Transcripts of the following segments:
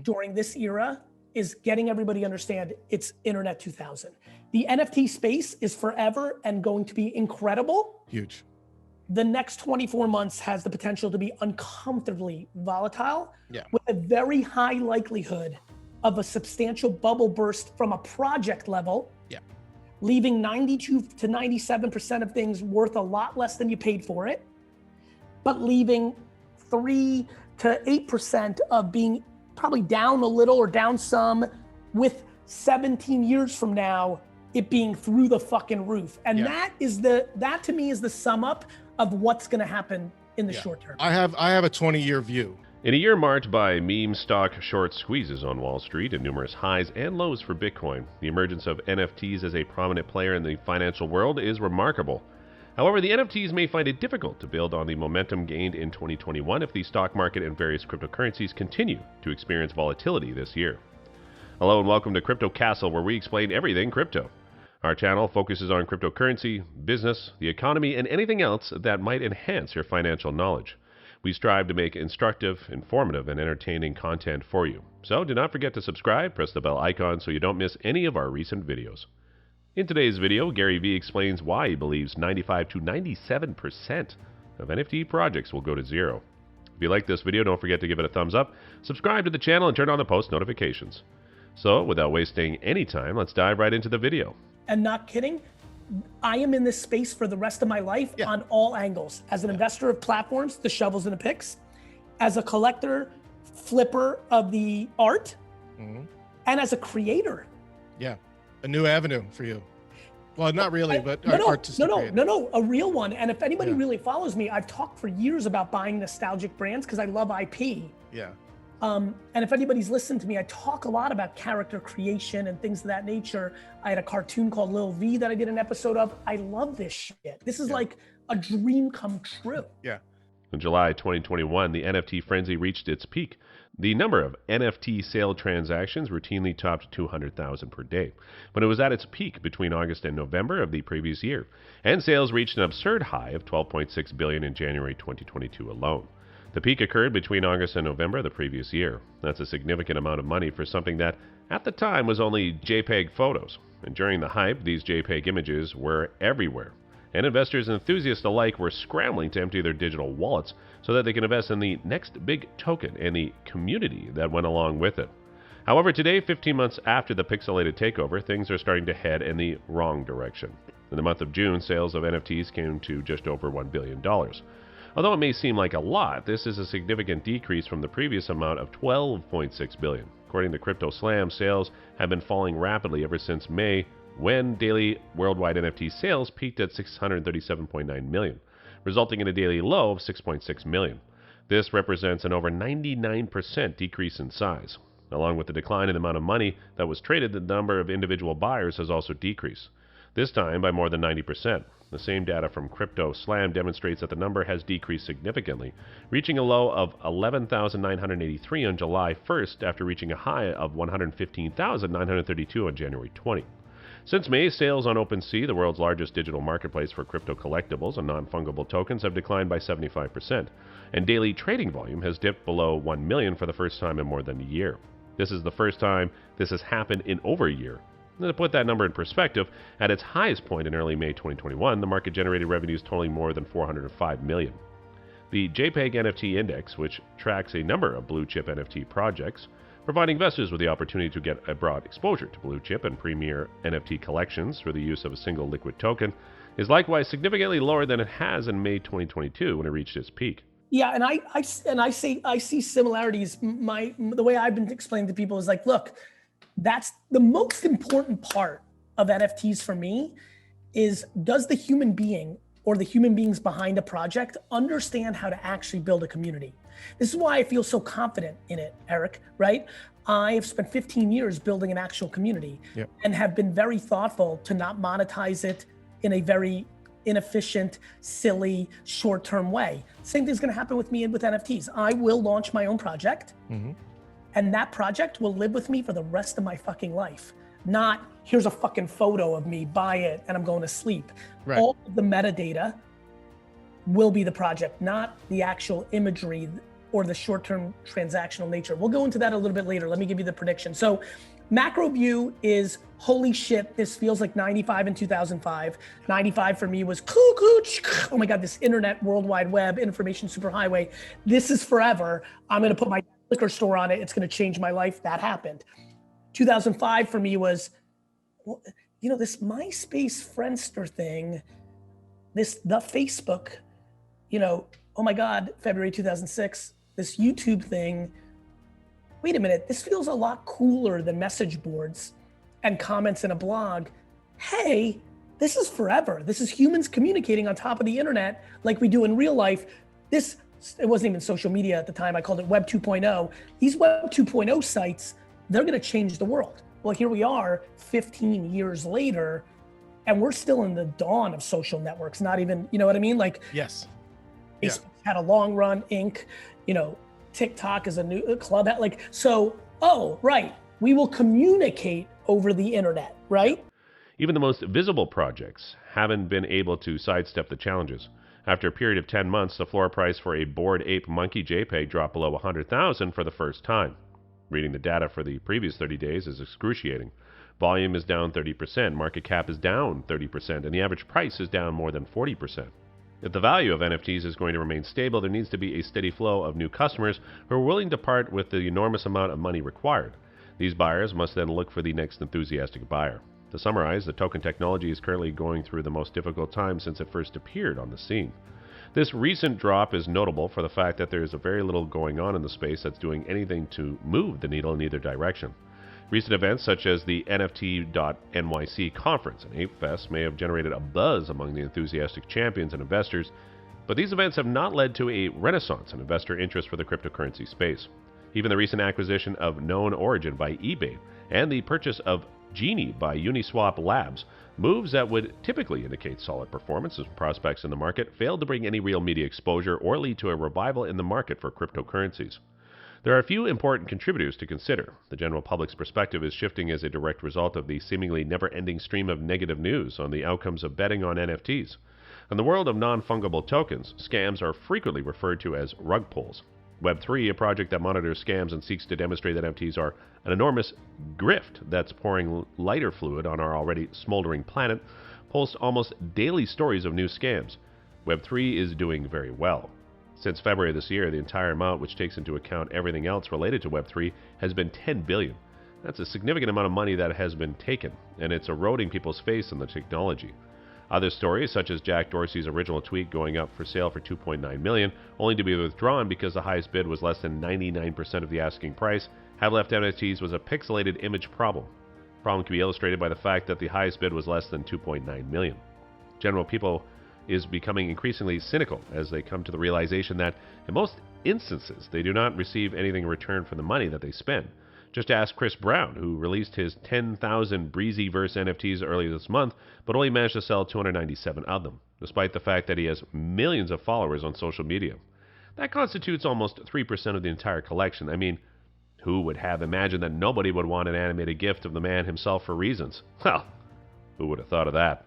during this era is getting everybody to understand it's Internet 2000. The NFT space is forever and going to be incredible. Huge. The next 24 months has the potential to be uncomfortably volatile, with a very high likelihood of a substantial bubble burst from a project level, leaving 92 to 97% of things worth a lot less than you paid for it, but leaving 3 to 8% of being probably down a little or down some, with 17 years from now, it being through the fucking roof. And that to me is the sum up of what's gonna happen in the short term. I have a 20-year view. In a year marked by meme stock short squeezes on Wall Street and numerous highs and lows for Bitcoin, the emergence of NFTs as a prominent player in the financial world is remarkable. However, the NFTs may find it difficult to build on the momentum gained in 2021 if the stock market and various cryptocurrencies continue to experience volatility this year. Hello and welcome to Crypto Castle, where we explain everything crypto. Our channel focuses on cryptocurrency, business, the economy, and anything else that might enhance your financial knowledge. We strive to make instructive, informative, and entertaining content for you. So do not forget to subscribe, press the bell icon so you don't miss any of our recent videos. In today's video, Gary Vee explains why he believes 95 to 97% of NFT projects will go to zero. If you like this video, don't forget to give it a thumbs up, subscribe to the channel, and turn on the post notifications. So, without wasting any time, let's dive right into the video. And not kidding, I am in this space for the rest of my life on all angles. As an investor of platforms, the shovels and the picks, as a collector, flipper of the art, and as a creator. Yeah, a new avenue for you. Well, not really, but artistic. No, a real one. And if anybody really follows me, I've talked for years about buying nostalgic brands because I love IP. Yeah. And if anybody's listened to me, I talk a lot about character creation and things of that nature. I had a cartoon called Lil V that I did an episode of. I love this shit. This is like a dream come true. Yeah. In July 2021, the NFT frenzy reached its peak. The number of NFT sale transactions routinely topped 200,000 per day, but it was at its peak between August and November of the previous year, and sales reached an absurd high of $12.6 billion in January 2022 alone. The peak occurred between August and November of the previous year. That's a significant amount of money for something that, at the time, was only JPEG photos. And during the hype, these JPEG images were everywhere. And investors and enthusiasts alike were scrambling to empty their digital wallets so that they can invest in the next big token and the community that went along with it. However, today, 15 months after the pixelated takeover, things are starting to head in the wrong direction. In the month of June, sales of NFTs came to just over $1 billion. Although it may seem like a lot, this is a significant decrease from the previous amount of $12.6 billion. According to Crypto Slam, sales have been falling rapidly ever since May, when daily worldwide NFT sales peaked at 637.9 million, resulting in a daily low of 6.6 million. This represents an over 99% decrease in size. Along with the decline in the amount of money that was traded, the number of individual buyers has also decreased, this time by more than 90%. The same data from Crypto Slam demonstrates that the number has decreased significantly, reaching a low of 11,983 on July 1st after reaching a high of 115,932 on January 20. Since May, sales on OpenSea, the world's largest digital marketplace for crypto collectibles and non-fungible tokens, have declined by 75%, and daily trading volume has dipped below 1 million for the first time in more than a year. This is the first time this has happened in over a year. And to put that number in perspective, at its highest point in early May 2021, the market generated revenues totaling more than $405 million. The JPEG NFT Index, which tracks a number of blue-chip NFT projects, providing investors with the opportunity to get a broad exposure to blue-chip and premier NFT collections through the use of a single liquid token, is likewise significantly lower than it has in May 2022 when it reached its peak. Yeah, and I see similarities. The way I've been explaining to people is like, look, that's the most important part of NFTs for me is, does the human being or the human beings behind a project understand how to actually build a community? This is why I feel so confident in it, Eric, right? I have spent 15 years building an actual community and have been very thoughtful to not monetize it in a very inefficient, silly, short-term way. Same thing's gonna happen with me and with NFTs. I will launch my own project. And that project will live with me for the rest of my fucking life. Not, here's a fucking photo of me, buy it, and I'm going to sleep. Right. All of the metadata will be the project, not the actual imagery or the short-term transactional nature. We'll go into that a little bit later. Let me give you the prediction. So macro view is, holy shit, this feels like 95 and 2005. 95 for me was oh my God, this internet, World Wide Web, information superhighway. This is forever. I'm gonna put my liquor store on it. It's gonna change my life. That happened. 2005 for me was, you know, this MySpace Friendster thing, the Facebook, you know, oh my God, February 2006, this YouTube thing. Wait a minute, this feels a lot cooler than message boards and comments in a blog. Hey, this is forever. This is humans communicating on top of the internet like we do in real life. It wasn't even social media at the time. I called it Web 2.0. These Web 2.0 sites, they're gonna change the world. Well, here we are 15 years later, and we're still in the dawn of social networks, not even, you know what I mean? Like, yes. Facebook had a long run, Inc., you know, TikTok is a new club, like, so, oh, right. We will communicate over the internet, right? Even the most visible projects haven't been able to sidestep the challenges. After a period of 10 months, the floor price for a Bored Ape Monkey JPEG dropped below 100,000 for the first time. Reading the data for the previous 30 days is excruciating. Volume is down 30%, market cap is down 30%, and the average price is down more than 40%. If the value of NFTs is going to remain stable, there needs to be a steady flow of new customers who are willing to part with the enormous amount of money required. These buyers must then look for the next enthusiastic buyer. To summarize, the token technology is currently going through the most difficult time since it first appeared on the scene. This recent drop is notable for the fact that there is very little going on in the space that's doing anything to move the needle in either direction. Recent events such as the NFT.NYC conference and ApeFest may have generated a buzz among the enthusiastic champions and investors, but these events have not led to a renaissance in investor interest for the cryptocurrency space. Even the recent acquisition of Known Origin by eBay and the purchase of Genie by Uniswap Labs, moves that would typically indicate solid performance as prospects in the market, failed to bring any real media exposure or lead to a revival in the market for cryptocurrencies. There are a few important contributors to consider. The general public's perspective is shifting as a direct result of the seemingly never-ending stream of negative news on the outcomes of betting on NFTs. In the world of non-fungible tokens, scams are frequently referred to as rug pulls. Web3, a project that monitors scams and seeks to demonstrate that NFTs are an enormous grift that's pouring lighter fluid on our already smoldering planet, posts almost daily stories of new scams. Web3 is doing very well. Since February this year, the entire amount, which takes into account everything else related to Web3, has been $10 billion. That's a significant amount of money that has been taken, and it's eroding people's faith in the technology. Other stories, such as Jack Dorsey's original tweet going up for sale for $2.9 million, only to be withdrawn because the highest bid was less than 99% of the asking price, have left NFTs was a pixelated image problem. The problem can be illustrated by the fact that the highest bid was less than $2.9 million. General people is becoming increasingly cynical as they come to the realization that, in most instances, they do not receive anything in return for the money that they spend. Just ask Chris Brown, who released his 10,000 Breezyverse NFTs earlier this month, but only managed to sell 297 of them, despite the fact that he has millions of followers on social media. That constitutes almost 3% of the entire collection. I mean, who would have imagined that nobody would want an animated gift of the man himself for reasons? Well, who would have thought of that?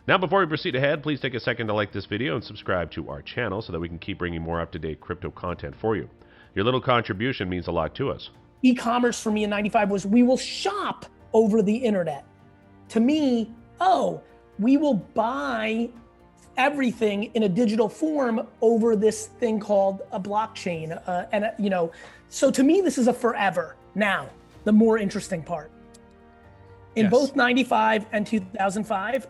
Now, before we proceed ahead, please take a second to like this video and subscribe to our channel so that we can keep bringing more up-to-date crypto content for you. Your little contribution means a lot to us. E-commerce for me in 95 was, we will shop over the internet. To me, oh, we will buy everything in a digital form over this thing called a blockchain. You know, so to me, this is a forever. Now, the more interesting part. In both 95 and 2005,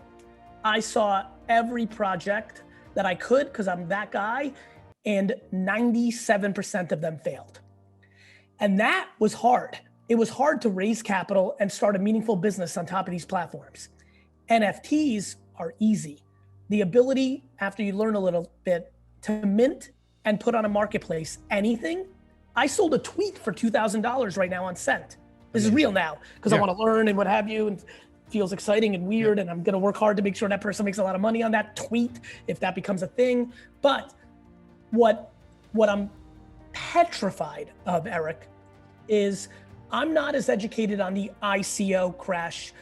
I saw every project that I could, because I'm that guy, and 97% of them failed. And that was hard. It was hard to raise capital and start a meaningful business on top of these platforms. NFTs are easy. The ability, after you learn a little bit, to mint and put on a marketplace anything. I sold a tweet for $2,000 right now on Cent. This is real now, because I want to learn and what have you, and it feels exciting and weird, and I'm gonna work hard to make sure that person makes a lot of money on that tweet, if that becomes a thing. But what I'm petrified of, Eric, is I'm not as educated on the ICO crash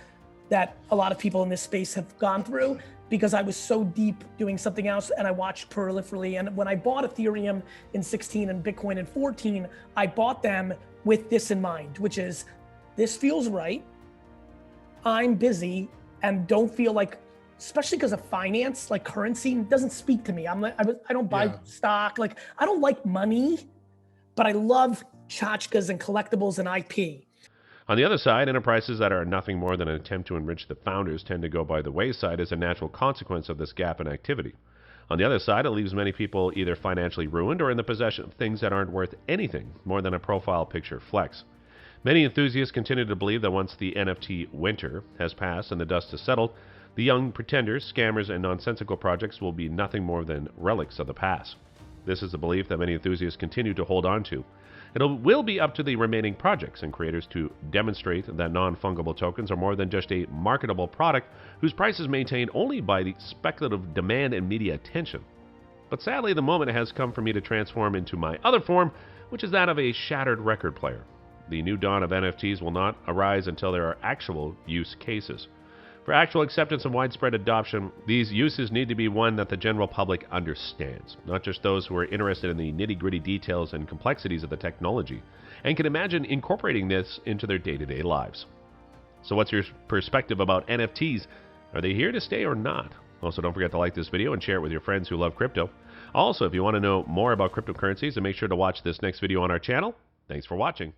that a lot of people in this space have gone through, because I was so deep doing something else and I watched proliferally. And when I bought Ethereum in 16 and Bitcoin in 14, I bought them with this in mind, which is, this feels right. I'm busy and don't feel like, especially because of finance, like currency doesn't speak to me. I'm like, I don't buy stock. Like, I don't like money, but I love tchotchkes and collectibles and IP. On the other side, enterprises that are nothing more than an attempt to enrich the founders tend to go by the wayside as a natural consequence of this gap in activity. On the other side, it leaves many people either financially ruined or in the possession of things that aren't worth anything more than a profile picture flex. Many enthusiasts continue to believe that once the NFT winter has passed and the dust has settled, the young pretenders, scammers, and nonsensical projects will be nothing more than relics of the past. This is the belief that many enthusiasts continue to hold on to. It will be up to the remaining projects and creators to demonstrate that non-fungible tokens are more than just a marketable product whose price is maintained only by the speculative demand and media attention. But sadly, the moment has come for me to transform into my other form, which is that of a shattered record player. The new dawn of NFTs will not arise until there are actual use cases. For actual acceptance and widespread adoption, these uses need to be one that the general public understands, not just those who are interested in the nitty-gritty details and complexities of the technology, and can imagine incorporating this into their day-to-day lives. So what's your perspective about NFTs? Are they here to stay or not? Also, don't forget to like this video and share it with your friends who love crypto. Also, if you want to know more about cryptocurrencies, then make sure to watch this next video on our channel. Thanks for watching.